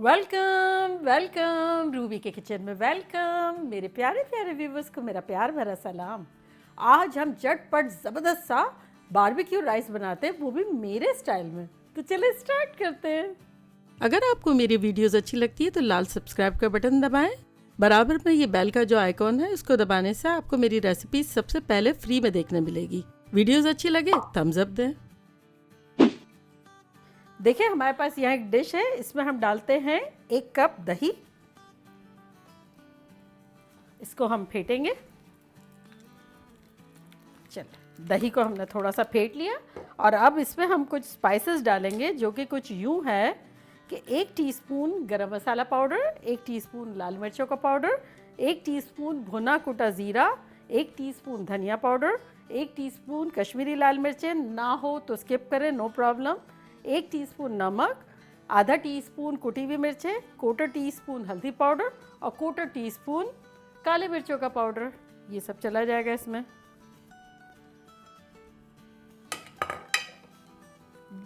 Welcome welcome Ruby के kitchen में welcome. मेरे प्यारे प्यारे व्यूवर्स को मेरा प्यार भरा सलाम। आज हम झटपट ज़बरदस्त सा बारबेक्यू राइस बनाते हैं, वो भी मेरे स्टाइल में। तो चले स्टार्ट करते हैं। अगर आपको मेरी वीडियोस अच्छी लगती है तो लाल सब्सक्राइब का बटन दबाएं। बराबर में ये बेल का जो आइकॉन है उसको दबाने से आपको मेरी रेसिपी सबसे पहले फ्री में देखने मिलेगी। वीडियोस अच्छी लगे थम्स अप दें। देखिए हमारे पास यहाँ एक डिश है, इसमें हम डालते हैं 1 कप दही। इसको हम फेंटेंगे। चल, दही को हमने थोड़ा सा फेंट लिया और अब इसमें हम कुछ स्पाइसेस डालेंगे जो कि कुछ यूँ है कि 1 टीस्पून गरम मसाला पाउडर, 1 टीस्पून लाल मिर्चों का पाउडर, 1 टीस्पून भुना कुटा ज़ीरा, 1 टीस्पून धनिया पाउडर, 1 टीस्पून कश्मीरी लाल मिर्चें, ना हो तो स्किप करें, नो प्रॉब्लम। 1 टीस्पून नमक, आधा टीस्पून कुटी हुई मिर्चें, 1/4 टीस्पून हल्दी पाउडर और 1/4 टीस्पून काले मिर्चों का पाउडर। ये सब चला जाएगा इसमें।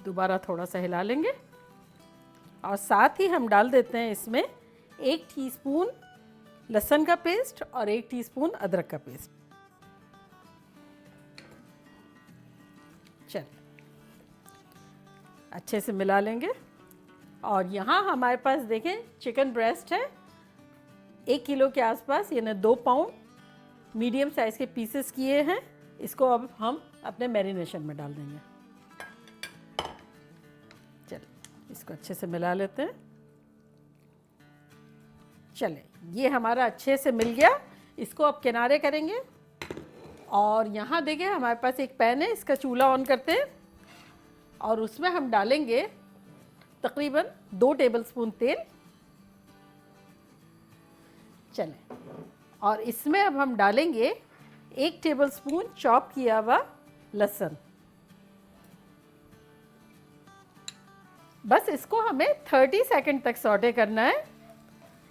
दोबारा थोड़ा सा हिला लेंगे और साथ ही हम डाल देते हैं इसमें 1 टीस्पून लहसुन का पेस्ट और 1 टीस्पून अदरक का पेस्ट। चल, अच्छे से मिला लेंगे। और यहाँ हमारे पास देखें चिकन ब्रेस्ट है 1 किलो के आसपास, यानी 2 पाउंड मीडियम साइज़ के पीसेस किए हैं। इसको अब हम अपने मैरिनेशन में डाल देंगे। चलिए इसको अच्छे से मिला लेते हैं। चले, ये हमारा अच्छे से मिल गया। इसको अब किनारे करेंगे और यहाँ देखिए हमारे पास एक पैन है, इसका चूल्हा ऑन करते हैं और उसमें हम डालेंगे तकरीबन 2 टेबलस्पून तेल। चलें, और इसमें अब हम डालेंगे 1 टेबलस्पून चॉप किया हुआ लहसुन। बस इसको हमें 30 सेकंड तक सौटे करना है,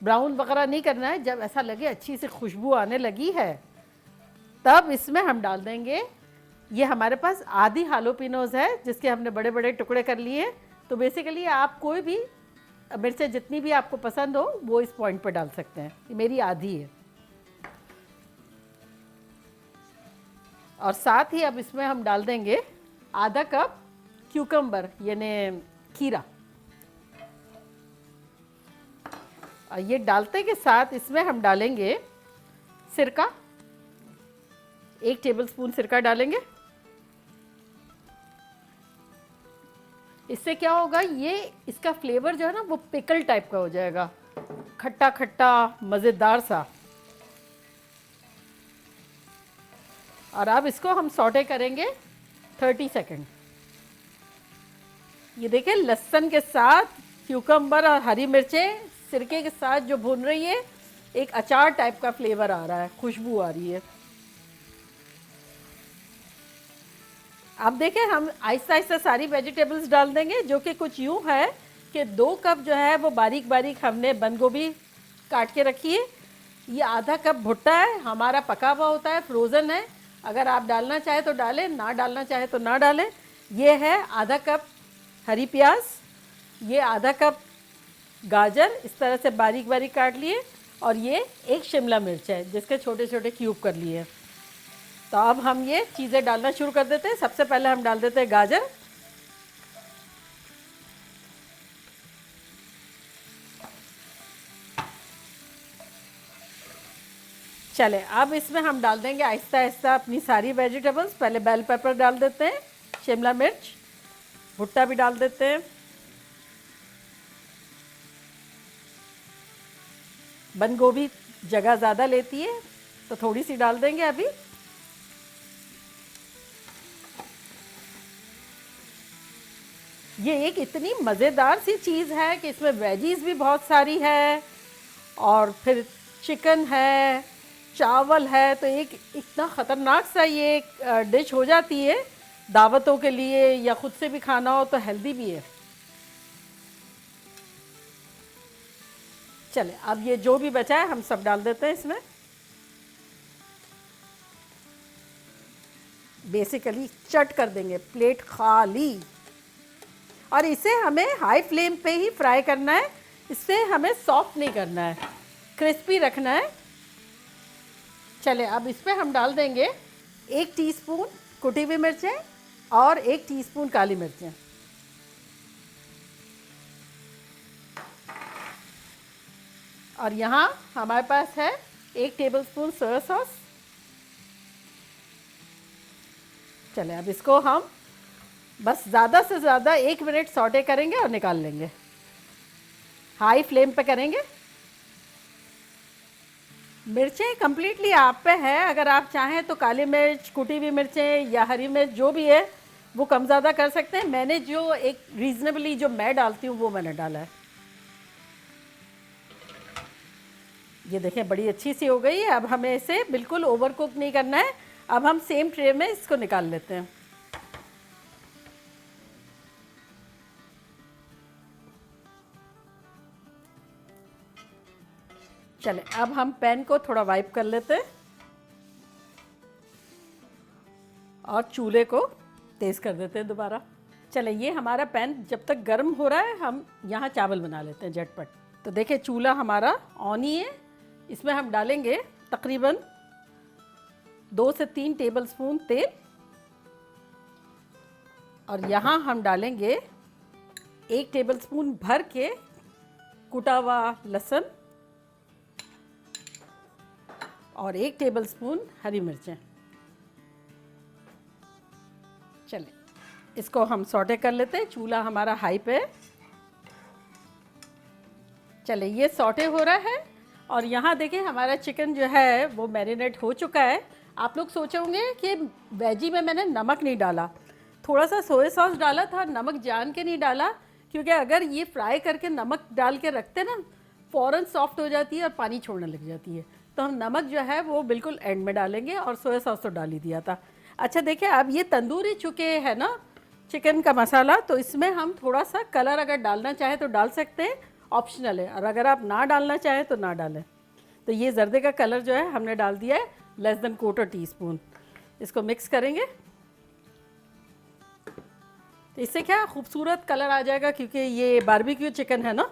ब्राउन वगैरह नहीं करना है। जब ऐसा लगे अच्छी सी खुशबू आने लगी है तब इसमें हम डाल देंगे, ये हमारे पास आधी हालोपिनोज है जिसके हमने बड़े बड़े टुकड़े कर लिए। तो बेसिकली आप कोई भी मिर्चें जितनी भी आपको पसंद हो वो इस पॉइंट पर डाल सकते हैं। ये मेरी आधी है। और साथ ही अब इसमें हम डाल देंगे आधा कप क्यूकम्बर यानी खीरा। और ये डालते के साथ इसमें हम डालेंगे सिरका, 1 टेबलस्पून सिरका डालेंगे। इससे क्या होगा, ये इसका फ्लेवर जो है ना वो पिकल टाइप का हो जाएगा, खट्टा खट्टा मज़ेदार सा। और अब इसको हम सौटे करेंगे 30 सेकंड। ये देखें लहसुन के साथ क्यूकम्बर और हरी मिर्चें सिरके के साथ जो भून रही है, एक अचार टाइप का फ्लेवर आ रहा है, खुशबू आ रही है। अब देखें हम आहिस्ता आहिस्ता सारी वेजिटेबल्स डाल देंगे, जो कि कुछ यूँ है कि 2 कप जो है वो बारीक बारीक हमने बंद गोभी काट के रखी है। ये आधा कप भुट्टा है, हमारा पका हुआ होता है, फ्रोज़न है। अगर आप डालना चाहे तो डालें, ना डालना चाहे तो ना डालें। ये है आधा कप हरी प्याज, ये आधा कप गाजर इस तरह से बारीक बारीक काट लिए, और ये 1 शिमला मिर्च है जिसके छोटे छोटे क्यूब कर लिए। तो अब हम ये चीज़ें डालना शुरू कर देते हैं। सबसे पहले हम डाल देते हैं गाजर। चले, अब इसमें हम डाल देंगे आहिस्ता आहिस्ता अपनी सारी वेजिटेबल्स। पहले बेल पेपर डाल देते हैं, शिमला मिर्च, भुट्टा भी डाल देते हैं, बंद गोभी जगह ज़्यादा लेती है तो थोड़ी सी डाल देंगे अभी। ये एक इतनी मज़ेदार सी चीज़ है कि इसमें वेजीज भी बहुत सारी है और फिर चिकन है, चावल है, तो एक इतना ख़तरनाक सा ये एक डिश हो जाती है दावतों के लिए, या ख़ुद से भी खाना हो तो हेल्दी भी है। चले, अब ये जो भी बचा है हम सब डाल देते हैं इसमें। बेसिकली चट कर देंगे, प्लेट खाली। और इसे हमें हाई फ्लेम पे ही फ्राई करना है, इससे हमें सॉफ्ट नहीं करना है, क्रिस्पी रखना है। चले अब इस पर हम डाल देंगे 1 टीस्पून कुटी हुई मिर्चें और 1 टीस्पून काली मिर्चें। और यहाँ हमारे पास है 1 टेबलस्पून सोया सॉस। चले अब इसको हम बस ज़्यादा से ज़्यादा 1 मिनट सौटे करेंगे और निकाल लेंगे। हाई फ्लेम पे करेंगे। मिर्चें कम्प्लीटली आप पे है, अगर आप चाहें तो काली मिर्च, कुटी हुई मिर्चें या हरी मिर्च जो भी है वो कम ज़्यादा कर सकते हैं। मैंने जो एक रीज़नेबली जो मैं डालती हूँ वो मैंने डाला है। ये देखें बड़ी अच्छी सी हो गई है। अब हमें इसे बिल्कुल ओवर कुक नहीं करना है। अब हम सेम ट्रे में इसको निकाल लेते हैं। चले अब हम पैन को थोड़ा वाइप कर लेते हैं और चूल्हे को तेज़ कर देते हैं दोबारा। चले ये हमारा पैन जब तक गर्म हो रहा है हम यहाँ चावल बना लेते हैं झटपट। तो देखिए चूल्हा हमारा ऑन ही है। इसमें हम डालेंगे तकरीबन 2 से 3 टेबलस्पून तेल और यहाँ हम डालेंगे 1 टेबलस्पून भर के कुटा हुआ लहसुन और 1 टेबलस्पून हरी मिर्चें। चलिए इसको हम सौटे कर लेते हैं। चूल्हा हमारा हाई पे। चले ये सौटे हो रहा है और यहाँ देखिए हमारा चिकन जो है वो मैरिनेट हो चुका है। आप लोग सोचोगे कि वेजी में मैंने नमक नहीं डाला, थोड़ा सा सोया सॉस डाला था, नमक जान के नहीं डाला, क्योंकि अगर ये फ्राई करके नमक डाल के रखते ना फ़ौरन सॉफ्ट हो जाती है और पानी छोड़ने लग जाती है। तो हम नमक जो है वो बिल्कुल एंड में डालेंगे और सोया सॉस तो डाल ही दिया था। अच्छा देखिए अब ये तंदूरी चुके है ना चिकन का मसाला, तो इसमें हम थोड़ा सा कलर अगर डालना चाहें तो डाल सकते हैं, ऑप्शनल है। और अगर आप ना डालना चाहें तो ना डालें। तो ये जर्दे का कलर जो है हमने डाल दिया है, लेस देन 1/4 टीस्पून। इसको मिक्स करेंगे तो इससे क्या खूबसूरत कलर आ जाएगा, क्योंकि ये बारबेक्यू चिकन है ना,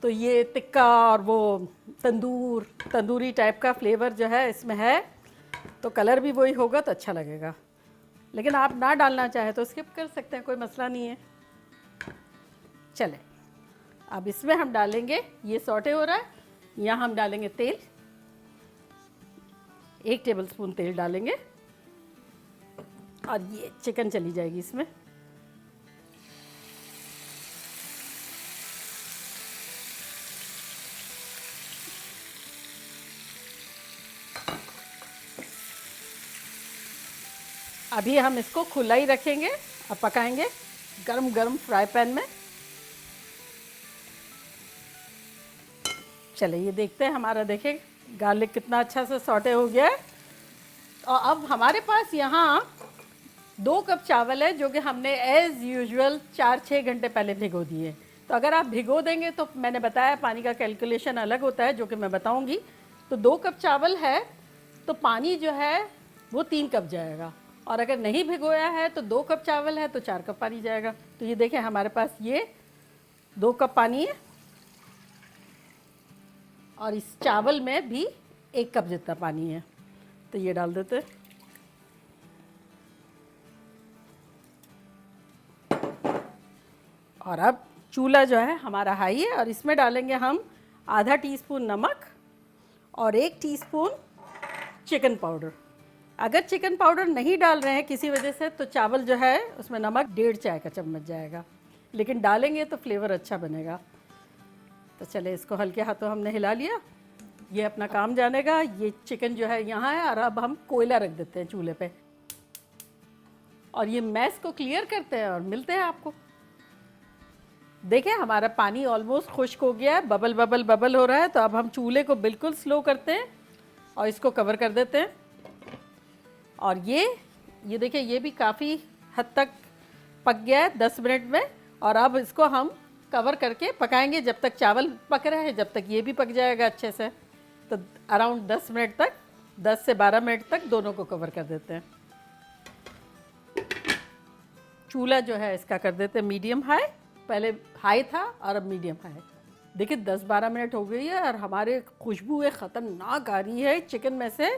तो ये तिक्का और वो तंदूरी टाइप का फ्लेवर जो है इसमें है, तो कलर भी वही होगा तो अच्छा लगेगा। लेकिन आप ना डालना चाहे तो स्किप कर सकते हैं, कोई मसला नहीं है। चले अब इसमें हम डालेंगे, ये सौटे हो रहा है, यहाँ हम डालेंगे तेल। 1 टेबलस्पून तेल डालेंगे और ये चिकन चली जाएगी इसमें। अभी हम इसको खुला ही रखेंगे और पकाएंगे गरम गरम फ्राई पैन में। चले ये देखते हैं हमारा, देखें गार्लिक कितना अच्छा से सौटे हो गया है। और अब हमारे पास यहाँ 2 कप चावल है जो कि हमने एज़ यूजुअल 4-6 घंटे पहले भिगो दिए। तो अगर आप भिगो देंगे तो मैंने बताया पानी का कैलकुलेशन अलग होता है जो कि मैं बताऊंगी। तो 2 कप चावल है तो पानी जो है वो 3 कप जाएगा, और अगर नहीं भिगोया है तो 2 कप चावल है तो 4 कप पानी जाएगा। तो ये देखें हमारे पास ये 2 कप पानी है और इस चावल में भी 1 कप जितना पानी है। तो ये डाल देते हैं। और अब चूल्हा जो है हमारा हाई है और इसमें डालेंगे हम आधा टीस्पून नमक और 1 टीस्पून चिकन पाउडर। अगर चिकन पाउडर नहीं डाल रहे हैं किसी वजह से तो चावल जो है उसमें नमक 1.5 चाय का चम्मच जाएगा, लेकिन डालेंगे तो फ्लेवर अच्छा बनेगा। तो चले इसको हल्के हाथों हमने हिला लिया, ये अपना काम जानेगा। ये चिकन जो है यहाँ है और अब हम कोयला रख देते हैं चूल्हे पे और ये मैस को क्लियर करते हैं और मिलते हैं आपको। देखें हमारा पानी ऑलमोस्ट खुश्क हो गया है, बबल बबल बबल हो रहा है। तो अब हम चूल्हे को बिल्कुल स्लो करते हैं और इसको कवर कर देते हैं। और ये देखिए ये भी काफ़ी हद तक पक गया है 10 मिनट में। और अब इसको हम कवर करके पकाएंगे जब तक चावल पक रहा है, जब तक ये भी पक जाएगा अच्छे से। तो अराउंड 10 मिनट तक, 10 से 12 मिनट तक दोनों को कवर कर देते हैं। चूल्हा जो है इसका कर देते हैं मीडियम हाई, पहले हाई था और अब मीडियम हाई। देखिए 10-12 मिनट हो गई है और हमारे खुशबू है ख़तरनाक आ रही है चिकन में से।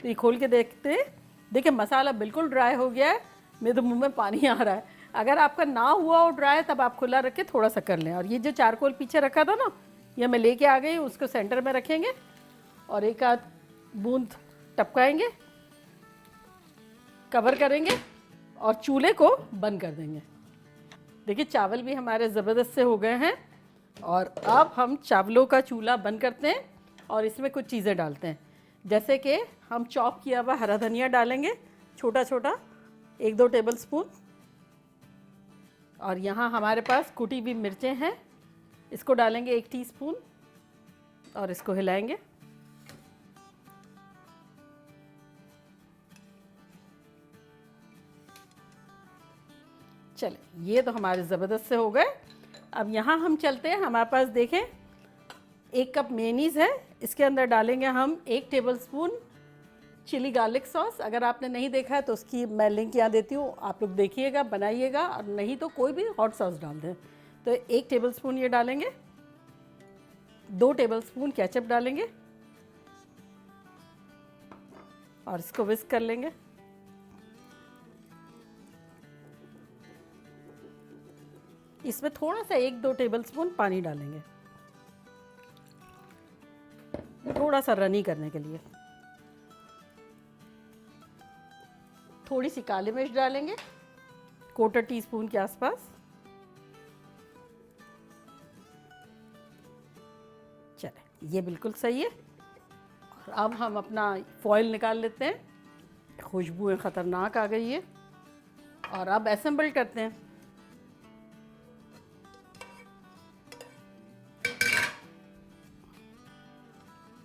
तो ये खोल के देखते हैं। देखिए मसाला बिल्कुल ड्राई हो गया है, मेरे तो मुंह में पानी आ रहा है। अगर आपका ना हुआ हो ड्राई तब आप खुला रख के थोड़ा सा कर लें। और ये जो चारकोल पीछे रखा था ना, ये मैं लेके आ गई, उसको सेंटर में रखेंगे और एक आध बूंद टपकाएंगे, कवर करेंगे और चूल्हे को बंद कर देंगे। देखिए चावल भी हमारे ज़बरदस्त से हो गए हैं। और अब हम चावलों का चूल्हा बंद करते हैं और इसमें कुछ चीज़ें डालते हैं। जैसे कि हम चॉप किया हुआ हरा धनिया डालेंगे छोटा छोटा, 1-2 टेबल स्पून। और यहाँ हमारे पास कुटी हुई मिर्चें हैं, इसको डालेंगे 1 टीस्पून और इसको हिलाएंगे। चले, ये तो हमारे ज़बरदस्त से हो गए। अब यहाँ हम चलते हैं, हमारे पास देखें 1 कप मेयोनीज़ है, इसके अंदर डालेंगे हम 1 टेबलस्पून चिली गार्लिक सॉस। अगर आपने नहीं देखा है तो उसकी मैं लिंक यहाँ देती हूँ, आप लोग देखिएगा, बनाइएगा, और नहीं तो कोई भी हॉट सॉस डाल दें। तो 1 टेबलस्पून ये डालेंगे, 2 टेबलस्पून केचप डालेंगे और इसको विस्क कर लेंगे। इसमें थोड़ा सा 1-2 टेबलस्पून पानी डालेंगे, थोड़ा सा रनी करने के लिए। थोड़ी सी काली मिर्च डालेंगे, 1/4 टीस्पून के आसपास। चले, ये बिल्कुल सही है। और अब हम अपना फॉइल निकाल लेते हैं। खुशबू ख़तरनाक आ गई है और अब असेंबल करते हैं।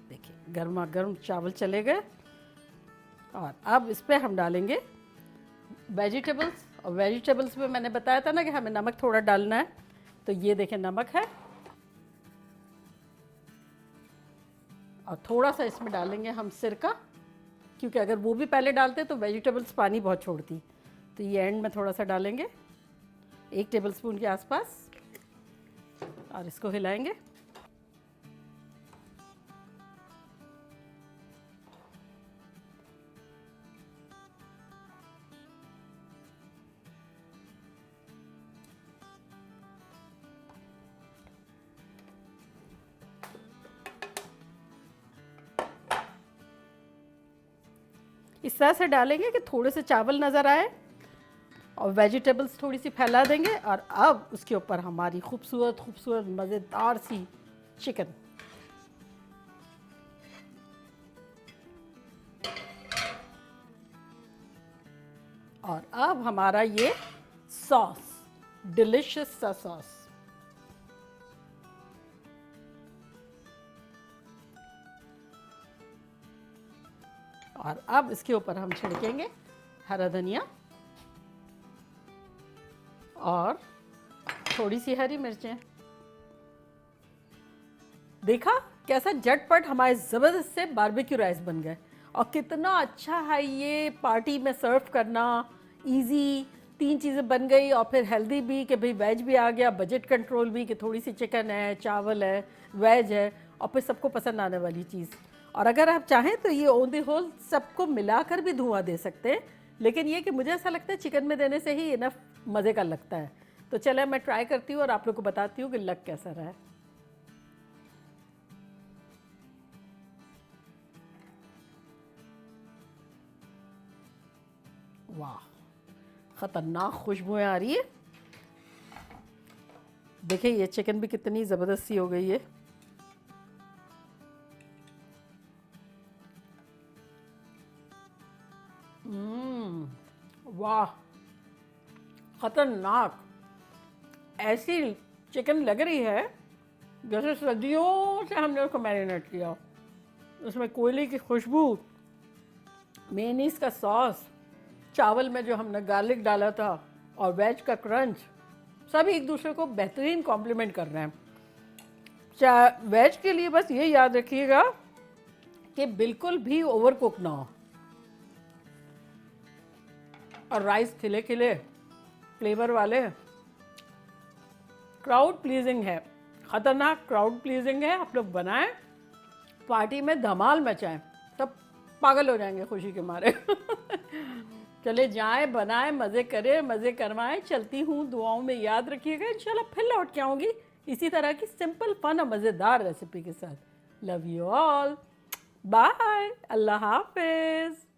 देखिए गर्मा गर्म चावल चले गए और अब इस पर हम डालेंगे वेजिटेबल्स। और वेजिटेबल्स में मैंने बताया था ना कि हमें नमक थोड़ा डालना है, तो ये देखें नमक है। और थोड़ा सा इसमें डालेंगे हम सिरका, क्योंकि अगर वो भी पहले डालते तो वेजिटेबल्स पानी बहुत छोड़ती, तो ये एंड में थोड़ा सा डालेंगे 1 टेबलस्पून के आसपास और इसको हिलाएंगे। इस तरह से डालेंगे कि थोड़े से चावल नज़र आए और वेजिटेबल्स थोड़ी सी फैला देंगे। और अब उसके ऊपर हमारी खूबसूरत खूबसूरत मज़ेदार सी चिकन। और अब हमारा ये सॉस, डिलिशियस सा सॉस। और अब इसके ऊपर हम छिड़केंगे हरा धनिया और थोड़ी सी हरी मिर्चें। देखा कैसा झटपट हमारे ज़बरदस्त से बारबेक्यू राइस बन गए। और कितना अच्छा है ये पार्टी में सर्व करना, इजी। 3 चीज़ें बन गई और फिर हेल्दी भी कि भाई वेज भी आ गया, बजट कंट्रोल भी कि थोड़ी सी चिकन है, चावल है, वेज है, और फिर सबको पसंद आने वाली चीज़। और अगर आप चाहें तो ये ऑन द होल सबको मिलाकर भी धुआं दे सकते हैं, लेकिन ये कि मुझे ऐसा लगता है चिकन में देने से ही इनफ मज़े का लगता है। तो चले मैं ट्राई करती हूँ और आप लोग को बताती हूँ कि लग कैसा रहा है। वाह, ख़तरनाक खुशबुएं आ रही है। देखिए ये चिकन भी कितनी ज़बरदस्त सी हो गई है। वाह, ख़तरनाक। ऐसी चिकन लग रही है जैसे सदियों से हमने उसको मैरिनेट किया। उसमें कोयले की खुशबू, मेयोनीज़ का सॉस, चावल में जो हमने गार्लिक डाला था और वेज का क्रंच, सब एक दूसरे को बेहतरीन कॉम्प्लीमेंट कर रहे हैं। वेज के लिए बस ये याद रखिएगा कि बिल्कुल भी ओवर कुक ना हो और राइस खिले खिले फ्लेवर वाले, क्राउड प्लीजिंग है, खतरनाक क्राउड प्लीजिंग है। आप लोग बनाएं, पार्टी में धमाल मचाएं, सब पागल हो जाएंगे खुशी के मारे। चले जाएं, बनाएं, मज़े करें, मज़े करवाएं। चलती हूँ, दुआओं में याद रखिएगा। इंशाल्लाह फिर लौट के आऊँगी इसी तरह की सिंपल फन और मज़ेदार रेसिपी के साथ। लव यू ऑल, बाय, अल्लाह हाफिज़।